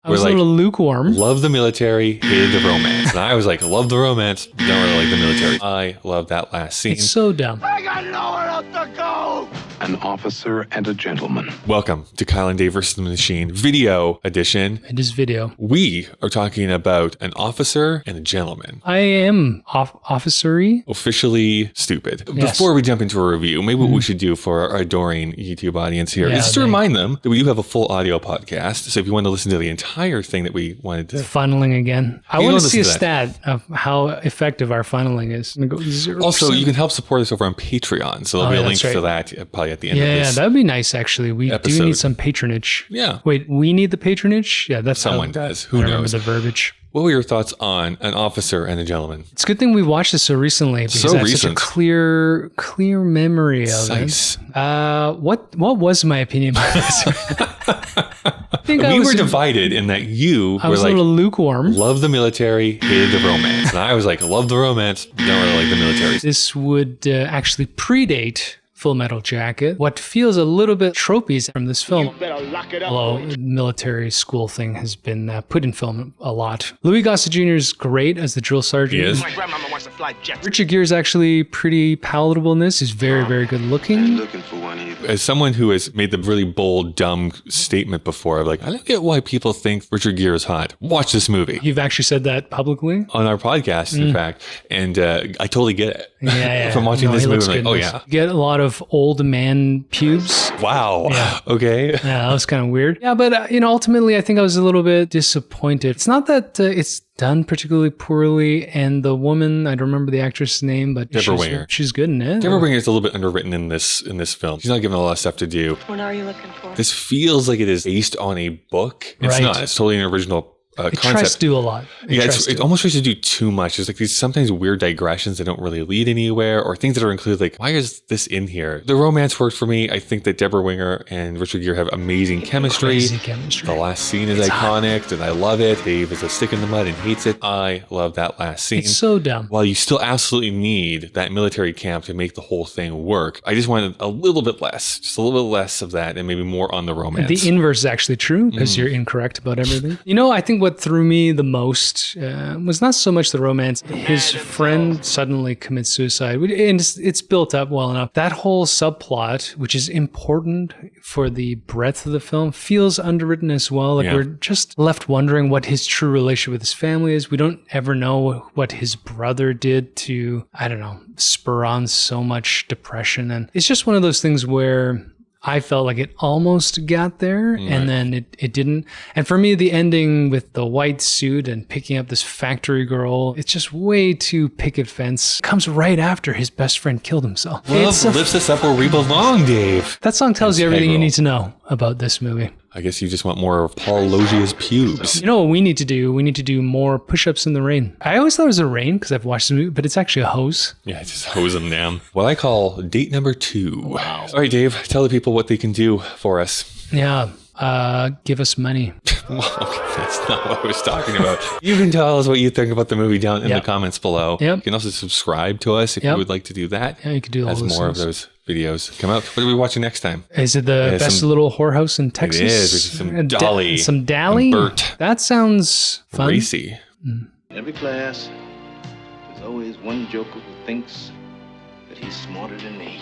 I was a little lukewarm. Love the military, hated the romance. And I was like, love the romance, don't really like the military. I love that last scene. It's so dumb. I got nowhere else to go! An officer and a gentleman. Welcome to Kyle and Dave vs. the Machine video edition. It is video. We are talking about an officer and a gentleman. I am officery. Officially stupid. Yes. Before we jump into a review, maybe what we should do for our adoring YouTube audience here is to remind them that we do have a full audio podcast. So if you want to listen to the entire thing that we wanted to... Funneling again. I want to see a stat of how effective our funneling is. I'm going to go 0%. Also, you can help support us over on Patreon. So there'll be a link to that probably at the end of this. Yeah, that'd be nice, actually. We do need some patronage. Yeah. Wait, we need the patronage? Yeah, that's someone does. Who knows? The verbiage. What were your thoughts on An Officer and a Gentleman? It's a good thing we watched this so recently because I have such a clear memory of it. What was my opinion about this? We were divided in that you were a little lukewarm. Love the military, hated the romance. And I was like, love the romance, don't really like the military. This would actually predate Full Metal Jacket. What feels a little bit tropey from this film, although the military school thing has been put in film a lot. Louis Gossett Jr. is great as the drill sergeant. He is. My grandmama wants to fly jets. Richard Gere is actually pretty palatable in this. He's very, very good looking. Looking for one either. As someone who has made the really bold, dumb statement before, I'm like, I don't get why people think Richard Gere is hot. Watch this movie. You've actually said that publicly? On our podcast, in fact. And I totally get it. Yeah. From watching this movie, I'm like, oh yeah. You get a lot of old man pubes. Wow. Yeah. Okay. Yeah, that was kind of weird. Yeah, but ultimately, I think I was a little bit disappointed. It's not that it's done particularly poorly, and the woman, I don't remember the actress' name, but Deborah Winger. She's good in it. Deborah Winger is a little bit underwritten in this film. She's not given a lot of stuff to do. What are you looking for? This feels like it is based on a book. It's not. It's totally an original It concept. tries to do a lot. It almost tries to do too much. There's like these sometimes weird digressions that don't really lead anywhere, or things that are included like, why is this in here? The romance worked for me. I think that Deborah Winger and Richard Gere have amazing chemistry. Crazy chemistry. The last scene is iconic, and I love it. Dave is a stick in the mud and hates it. I love that last scene. It's so dumb. While you still absolutely need that military camp to make the whole thing work, I just wanted a little bit less, just a little bit less of that, and maybe more on the romance. The inverse is actually true because you're incorrect about everything. I think what threw me the most was not so much the romance. His friend suddenly commits suicide, and it's built up well enough. That whole subplot, which is important for the breadth of the film, feels underwritten as well. We're just left wondering what his true relationship with his family is. We don't ever know what his brother did to, spur on so much depression. And it's just one of those things where I felt like it almost got there, and then it didn't. And for me, the ending with the white suit and picking up this factory girl, it's just way too picket fence. Comes right after his best friend killed himself. Love lifts us up where we belong, Dave. That song tells you everything you need to know about this movie. I guess you just want more of Paul Loggia's pubes. You know what we need to do? We need to do more push-ups in the rain. I always thought it was a rain because I've watched the movie, but it's actually a hose. Yeah, just hose them down. What I call date number 2. Wow. All right, Dave, tell the people what they can do for us. Yeah. Give us money. Well, okay, that's not what I was talking about. You can tell us what you think about the movie down in the comments below. Yep. You can also subscribe to us if you would like to do that. Yeah, you could do all as those more things. of those videos come out. What are we watching next time? Is it the best little whorehouse in Texas? It is. Some Dolly. Some Dally? Bert. That sounds fun. Racy. In every class, there's always one joker who thinks that he's smarter than me.